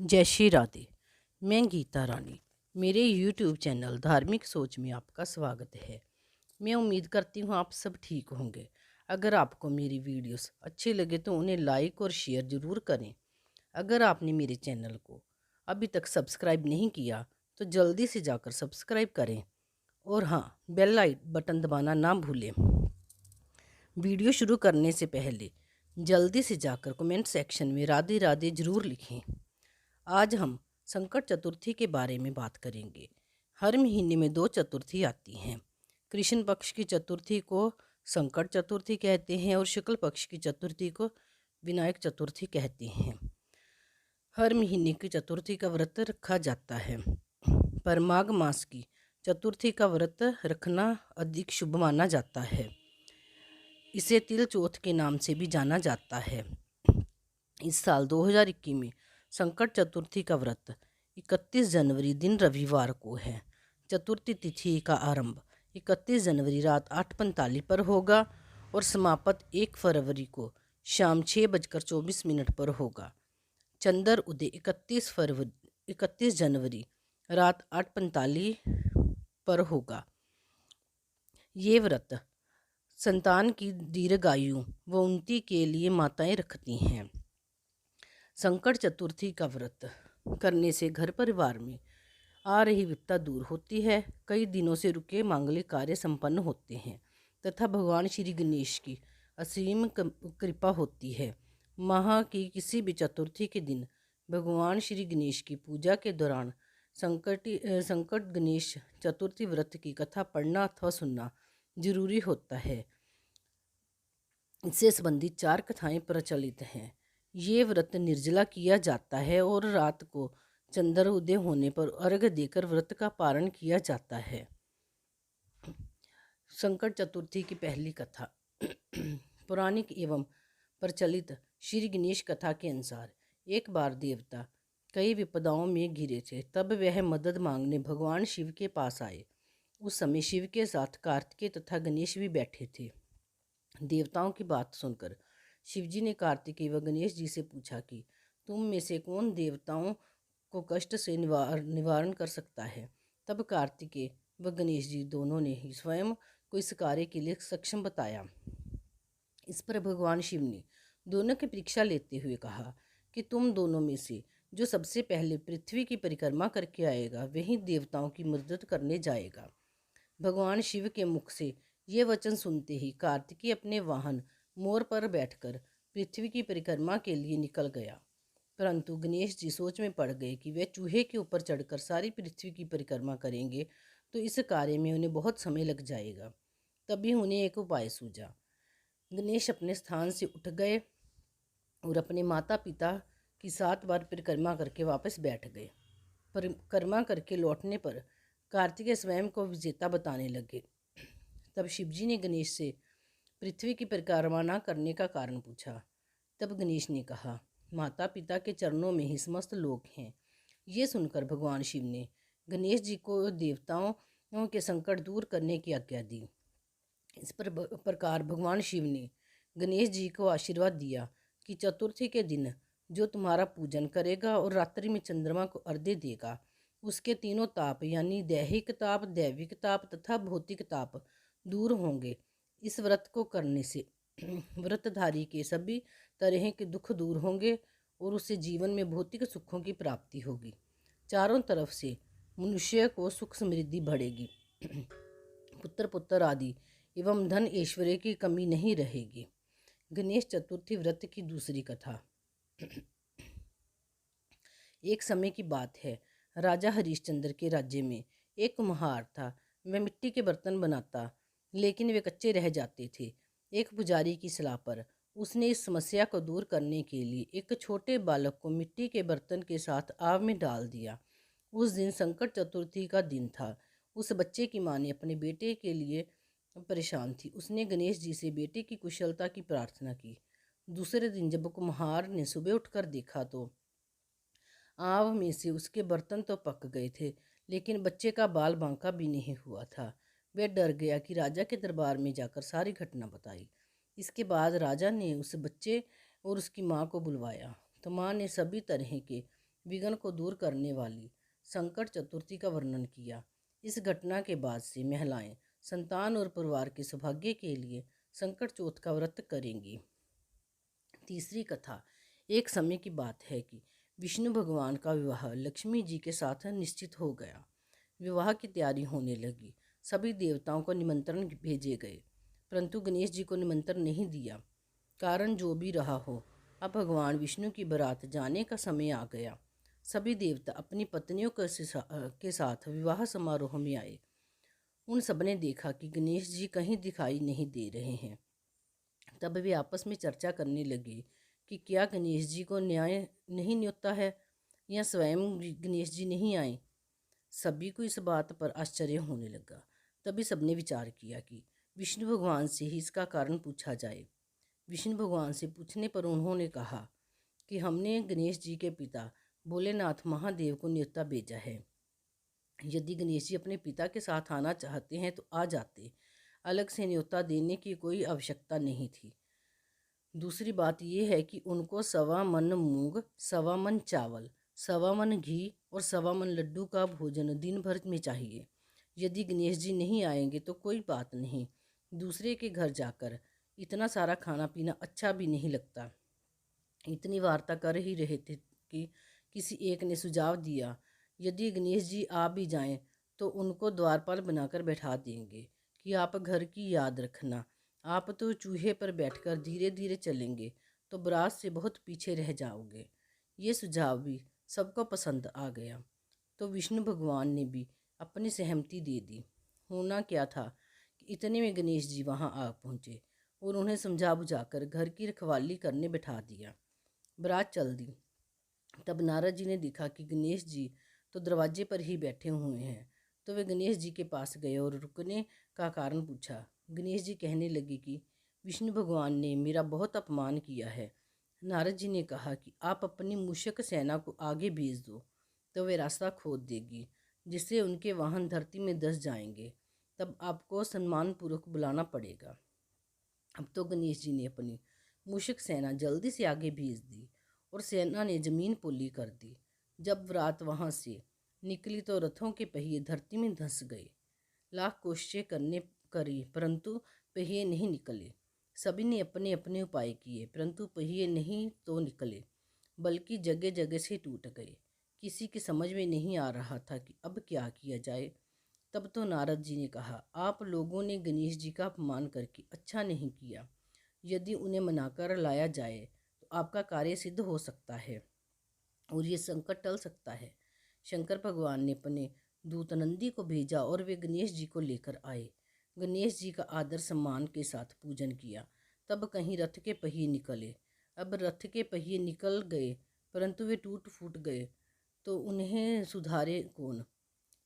जय श्री राधे। मैं गीता रानी। मेरे YouTube चैनल धार्मिक सोच में आपका स्वागत है। मैं उम्मीद करती हूँ आप सब ठीक होंगे। अगर आपको मेरी वीडियोस अच्छी लगे तो उन्हें लाइक और शेयर ज़रूर करें। अगर आपने मेरे चैनल को अभी तक सब्सक्राइब नहीं किया तो जल्दी से जाकर सब्सक्राइब करें और हाँ, बेल आइकन बटन दबाना ना भूलें। वीडियो शुरू करने से पहले जल्दी से जाकर कमेंट सेक्शन में राधे राधे ज़रूर लिखें। आज हम संकट चतुर्थी के बारे में बात करेंगे। हर महीने में 2 चतुर्थी आती हैं। कृष्ण पक्ष की चतुर्थी को संकट चतुर्थी कहते हैं और शुक्ल पक्ष की चतुर्थी को विनायक चतुर्थी कहते हैं। हर महीने की चतुर्थी का व्रत रखा जाता है, पर माघ मास की चतुर्थी का व्रत रखना अधिक शुभ माना जाता है। इसे तिल चौथ के नाम से भी जाना जाता है। इस साल 2021 में संकट चतुर्थी का व्रत 31 जनवरी दिन रविवार को है। चतुर्थी तिथि का आरंभ 31 जनवरी रात 8:45 पर होगा और समाप्त 1 फरवरी को शाम 6:24 पर होगा। चंद्र उदय 31 जनवरी रात 8:45 पर होगा। ये व्रत संतान की दीर्घायु व उन्नति के लिए माताएं रखती हैं। संकट चतुर्थी का व्रत करने से घर परिवार में आ रही विपदा दूर होती है। कई दिनों से रुके मांगलिक कार्य संपन्न होते हैं तथा भगवान श्री गणेश की असीम कृपा होती है। माह की किसी भी चतुर्थी के दिन भगवान श्री गणेश की पूजा के दौरान संकट गणेश चतुर्थी व्रत की कथा पढ़ना अथवा सुनना जरूरी होता है। इससे संबंधित 4 कथाएं प्रचलित हैं। ये व्रत निर्जला किया जाता है और रात को चंद्र उदय होने पर अर्घ्य देकर व्रत का पारण किया जाता है। संकट चतुर्थी की पहली कथा पौराणिक एवं प्रचलित श्री गणेश कथा के अनुसार एक बार देवता कई विपदाओं में घिरे थे। तब वह मदद मांगने भगवान शिव के पास आए। उस समय शिव के साथ कार्तिकेय तथा गणेश भी बैठे थे। देवताओं की बात सुनकर शिवजी ने कार्तिकेय व गणेश जी से पूछा कि तुम में से कौन देवताओं को कष्ट से निवारण कर सकता है। तब कार्तिकेय व गणेश जी दोनों ने ही स्वयं को इस कार्य के लिए सक्षम बताया। इस पर भगवान शिव ने दोनों की परीक्षा लेते हुए कहा कि तुम दोनों में से जो सबसे पहले पृथ्वी की परिक्रमा करके आएगा वही देवताओं की मदद करने जाएगा। भगवान शिव के मुख से ये वचन सुनते ही कार्तिकेय अपने वाहन मोर पर बैठकर पृथ्वी की परिक्रमा के लिए निकल गया। परंतु गणेश जी सोच में पड़ गए कि वे चूहे के ऊपर चढ़कर सारी पृथ्वी की परिक्रमा करेंगे तो इस कार्य में उन्हें बहुत समय लग जाएगा। तभी उन्हें एक उपाय सूझा। गणेश अपने स्थान से उठ गए और अपने माता पिता की 7 बार परिक्रमा करके वापस बैठ गए। परिक्रमा करके लौटने पर कार्तिकेय स्वयं को विजेता बताने लगे। तब शिवजी ने गणेश से पृथ्वी की परिक्रमा न करने का कारण पूछा। तब गणेश ने कहा, माता पिता के चरणों में ही समस्त लोग हैं। ये सुनकर भगवान शिव ने गणेश जी को देवताओं के संकट दूर करने की आज्ञा दी। इस प्रकार भगवान शिव ने गणेश जी को आशीर्वाद दिया कि चतुर्थी के दिन जो तुम्हारा पूजन करेगा और रात्रि में चंद्रमा को अर्घ्य देगा उसके तीनों ताप यानी दैहिक ताप, दैविक ताप तथा भौतिक ताप दूर होंगे। इस व्रत को करने से व्रतधारी के सभी तरह के दुख दूर होंगे और उसे जीवन में भौतिक सुखों की प्राप्ति होगी। चारों तरफ से मनुष्य को सुख समृद्धि बढ़ेगी। पुत्र आदि एवं धन ऐश्वर्य की कमी नहीं रहेगी। गणेश चतुर्थी व्रत की दूसरी कथा। एक समय की बात है, राजा हरिश्चंद्र के राज्य में एक कुम्हार था। वह मिट्टी के बर्तन बनाता लेकिन वे कच्चे रह जाते थे। एक पुजारी की सलाह पर उसने इस समस्या को दूर करने के लिए एक छोटे बालक को मिट्टी के बर्तन के साथ आग में डाल दिया। उस दिन संकट चतुर्थी का दिन था। उस बच्चे की माँ ने अपने बेटे के लिए परेशान थी। उसने गणेश जी से बेटे की कुशलता की प्रार्थना की। दूसरे दिन जब कुम्हार ने सुबह उठकर देखा तो आग में से उसके बर्तन तो पक गए थे लेकिन बच्चे का बाल बांका भी नहीं हुआ था। वह डर गया कि राजा के दरबार में जाकर सारी घटना बताई। इसके बाद राजा ने उस बच्चे और उसकी माँ को बुलवाया तो माँ ने सभी तरह के विघ्न को दूर करने वाली संकट चतुर्थी का वर्णन किया। इस घटना के बाद से महिलाएं संतान और परिवार के सौभाग्य के लिए संकट चौथ का व्रत करेंगी। तीसरी कथा। एक समय की बात है कि विष्णु भगवान का विवाह लक्ष्मी जी के साथ निश्चित हो गया। विवाह की तैयारी होने लगी। सभी देवताओं को निमंत्रण भेजे गए, परंतु गणेश जी को निमंत्रण नहीं दिया। कारण जो भी रहा हो, अब भगवान विष्णु की बारात जाने का समय आ गया। सभी देवता अपनी पत्नियों के साथ विवाह समारोह में आए। उन सबने देखा कि गणेश जी कहीं दिखाई नहीं दे रहे हैं। तब वे आपस में चर्चा करने लगे कि क्या गणेश जी को न्याय नहीं न्योता है या स्वयं गणेश जी नहीं आए। सभी को इस बात पर आश्चर्य होने लगा। तभी सबने विचार किया कि विष्णु भगवान से ही इसका कारण पूछा जाए। विष्णु भगवान से पूछने पर उन्होंने कहा कि हमने गणेश जी के पिता भोलेनाथ महादेव को न्योता भेजा है। यदि गणेश जी अपने पिता के साथ आना चाहते हैं तो आ जाते, अलग से न्योता देने की कोई आवश्यकता नहीं थी। दूसरी बात यह है कि उनको 1.25 मन मूंग, 1.25 मन चावल, 1.25 मन घी और 1.25 मन लड्डू का भोजन दिन भर में चाहिए। यदि गणेश जी नहीं आएंगे तो कोई बात नहीं, दूसरे के घर जाकर इतना सारा खाना पीना अच्छा भी नहीं लगता। इतनी वार्ता कर ही रहे थे कि किसी एक ने सुझाव दिया, यदि गणेश जी आ भी जाएं तो उनको द्वारपाल बनाकर बैठा देंगे कि आप घर की याद रखना। आप तो चूहे पर बैठकर धीरे धीरे चलेंगे तो बारात से बहुत पीछे रह जाओगे। ये सुझाव भी सबको पसंद आ गया, तो विष्णु भगवान ने भी अपनी सहमति दे दी। होना क्या था कि इतने में गणेश जी वहाँ आ पहुँचे और उन्हें समझा बुझाकर घर की रखवाली करने बैठा दिया। बारात चल दी। तब नारद जी ने देखा कि गणेश जी तो दरवाजे पर ही बैठे हुए हैं, तो वे गणेश जी के पास गए और रुकने का कारण पूछा। गणेश जी कहने लगे कि विष्णु भगवान ने मेरा बहुत अपमान किया है। नारद जी ने कहा कि आप अपनी मूषक सेना को आगे भेज दो, तो वे रास्ता खोद देगी, जिससे उनके वाहन धरती में धंस जाएंगे। तब आपको सम्मानपूर्वक बुलाना पड़ेगा। अब तो गणेश जी ने अपनी मूषक सेना जल्दी से आगे भेज दी और सेना ने जमीन पोली कर दी। जब रात वहाँ से निकली तो रथों के पहिए धरती में धंस गए। लाख कोशिशें करी परंतु पहिए नहीं निकले। सभी ने अपने अपने उपाय किए परंतु पहिए नहीं तो निकले, बल्कि जगह जगह से टूट गए। किसी की समझ में नहीं आ रहा था कि अब क्या किया जाए। तब तो नारद जी ने कहा, आप लोगों ने गणेश जी का अपमान करके अच्छा नहीं किया। यदि उन्हें मनाकर लाया जाए तो आपका कार्य सिद्ध हो सकता है और ये संकट टल सकता है। शंकर भगवान ने अपने दूत नंदी को भेजा और वे गणेश जी को लेकर आए। गणेश जी का आदर सम्मान के साथ पूजन किया। तब कहीं रथ के पहिए निकले। अब रथ के पहिए निकल गए परंतु वे टूट फूट गए, तो उन्हें सुधारे कौन।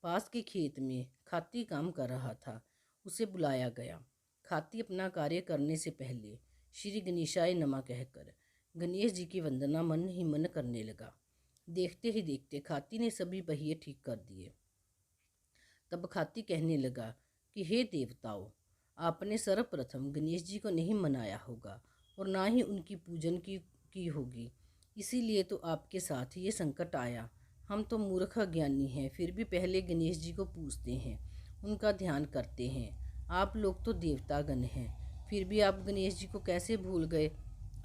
पास के खेत में खाती काम कर रहा था, उसे बुलाया गया। खाती अपना कार्य करने से पहले श्री गणेशाय नमः कहकर गणेश जी की वंदना मन ही मन करने लगा। देखते ही देखते खाती ने सभी पहिए ठीक कर दिए। तब खाती कहने लगा कि हे देवताओं, आपने सर्वप्रथम गणेश जी को नहीं मनाया होगा और ना ही उनकी पूजन की होगी, इसीलिए तो आपके साथ ये संकट आया। हम तो मूर्ख अज्ञानी हैं, फिर भी पहले गणेश जी को पूजते हैं, उनका ध्यान करते हैं। आप लोग तो देवतागण हैं, फिर भी आप गणेश जी को कैसे भूल गए।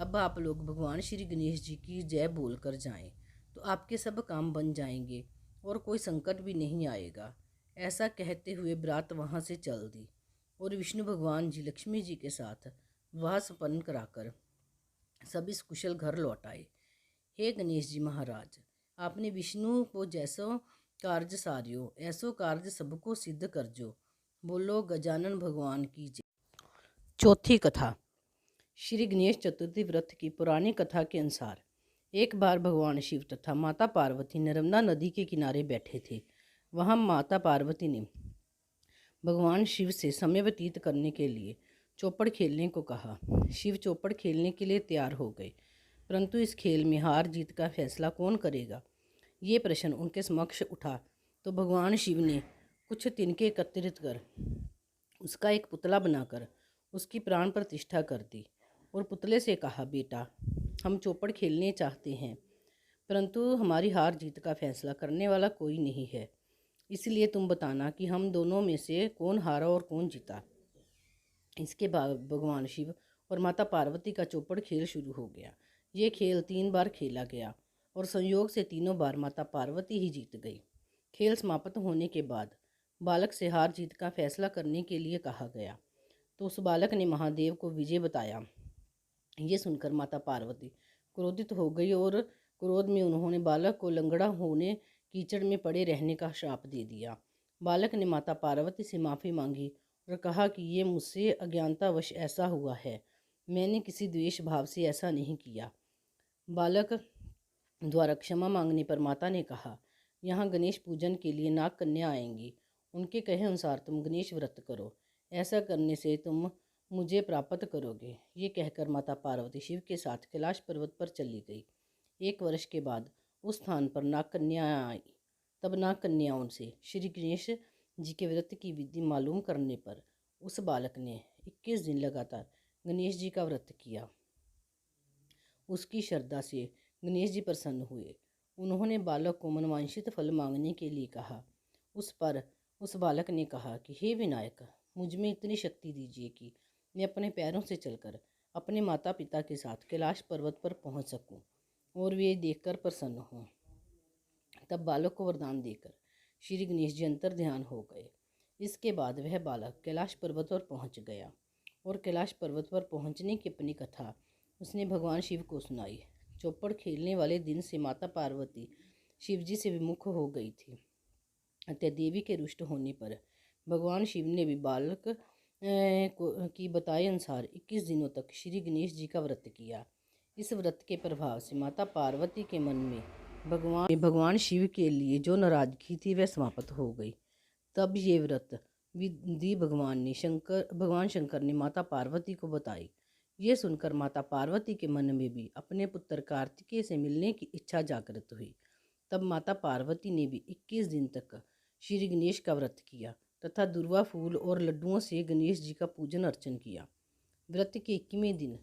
अब आप लोग भगवान श्री गणेश जी की जय बोल कर जाएं, तो आपके सब काम बन जाएंगे और कोई संकट भी नहीं आएगा। ऐसा कहते हुए बारात वहाँ से चल दी और विष्णु भगवान जी लक्ष्मी जी के साथ विवाह संपन्न कराकर सभी कुशल घर लौट आए। हे गणेश जी महाराज, आपने विष्णु को जैसो कार्य सारियो, ऐसो कार्य सबको सिद्ध कर जो। बोलो गजानन भगवान की जय। चौथी कथा। श्री गणेश चतुर्थी व्रत की पुरानी कथा के अनुसार एक बार भगवान शिव तथा माता पार्वती नर्मदा नदी के किनारे बैठे थे। वहाँ माता पार्वती ने भगवान शिव से समय व्यतीत करने के लिए चौपड़ खेलने को कहा। शिव चौपड़ खेलने के लिए तैयार हो गए, परंतु इस खेल में हार जीत का फैसला कौन करेगा, ये प्रश्न उनके समक्ष उठा। तो भगवान शिव ने कुछ तिनके एकत्रित कर उसका एक पुतला बनाकर उसकी प्राण प्रतिष्ठा कर दी और पुतले से कहा, बेटा, हम चौपड़ खेलने चाहते हैं, परंतु हमारी हार जीत का फैसला करने वाला कोई नहीं है। इसलिए तुम बताना कि हम दोनों में से कौन हारा और कौन जीता। इसके बाद भगवान शिव और माता पार्वती का चौपड़ खेल शुरू हो गया। ये खेल 3 बार खेला गया और संयोग से तीनों बार माता पार्वती ही जीत गई। खेल समाप्त होने के बाद बालक से हार जीत का फैसला करने के लिए कहा गया, तो उस बालक ने महादेव को विजय बताया। ये सुनकर माता पार्वती क्रोधित हो गई और क्रोध में उन्होंने बालक को लंगड़ा होने, कीचड़ में पड़े रहने का श्राप दे दिया। बालक ने माता पार्वती से माफ़ी मांगी और कहा कि ये मुझसे अज्ञानतावश ऐसा हुआ है, मैंने किसी द्वेष भाव से ऐसा नहीं किया। बालक द्वारा क्षमा मांगने पर माता ने कहा, यहाँ गणेश पूजन के लिए नाग कन्या आएंगी, उनके कहे अनुसार तुम गणेश व्रत करो, ऐसा करने से तुम मुझे प्राप्त करोगे। ये कहकर माता पार्वती शिव के साथ कैलाश पर्वत पर चली गई। 1 वर्ष के बाद उस स्थान पर नाग कन्या आई। तब नाग कन्याओं से श्री गणेश जी के व्रत की विधि मालूम करने पर उस बालक ने 21 दिन लगातार गणेश जी का व्रत किया। उसकी श्रद्धा से गणेश जी प्रसन्न हुए। उन्होंने बालक को मनवांछित फल मांगने के लिए कहा। उस पर उस बालक ने कहा कि हे विनायक, मुझ में इतनी शक्ति दीजिए कि मैं अपने पैरों से चलकर अपने माता पिता के साथ कैलाश पर्वत पर पहुंच सकूं और वे देखकर प्रसन्न हों। तब बालक को वरदान देकर श्री गणेश जी अंतर ध्यान हो गए। इसके बाद वह बालक कैलाश पर्वत पर पहुंच गया और कैलाश पर्वत पर पहुंचने की अपनी कथा उसने भगवान शिव को सुनाई। चौपड़ खेलने वाले दिन से माता पार्वती शिव जी से विमुख हो गई थी। अतः देवी के रुष्ट होने पर भगवान शिव ने भी बालक की बताए अनुसार 21 दिनों तक श्री गणेश जी का व्रत किया। इस व्रत के प्रभाव से माता पार्वती के मन में भगवान शिव के लिए जो नाराजगी थी वह समाप्त हो गई। तब ये व्रत विधि भगवान शंकर ने माता पार्वती को बताई। ये सुनकर माता पार्वती के मन में भी अपने पुत्र कार्तिकेय से मिलने की इच्छा जागृत हुई। तब माता पार्वती ने भी 21 दिन तक श्री गणेश का व्रत किया तथा दुर्वा फूल और लड्डुओं से गणेश जी का पूजन अर्चन किया। व्रत के 21वें दिन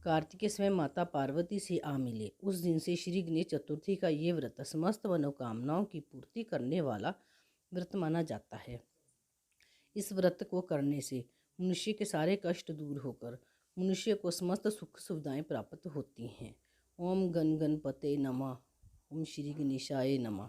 कार्तिकेय स्वयं माता पार्वती से आ मिले। उस दिन से श्री गणेश चतुर्थी का ये व्रत समस्त मनोकामनाओं की पूर्ति करने वाला व्रत माना जाता है। इस व्रत को करने से मनुष्य के सारे कष्ट दूर होकर मनुष्य को समस्त सुख सुविधाएं प्राप्त होती हैं। ओम गण गणपते नमः। ओम श्री गणेशाय नमः।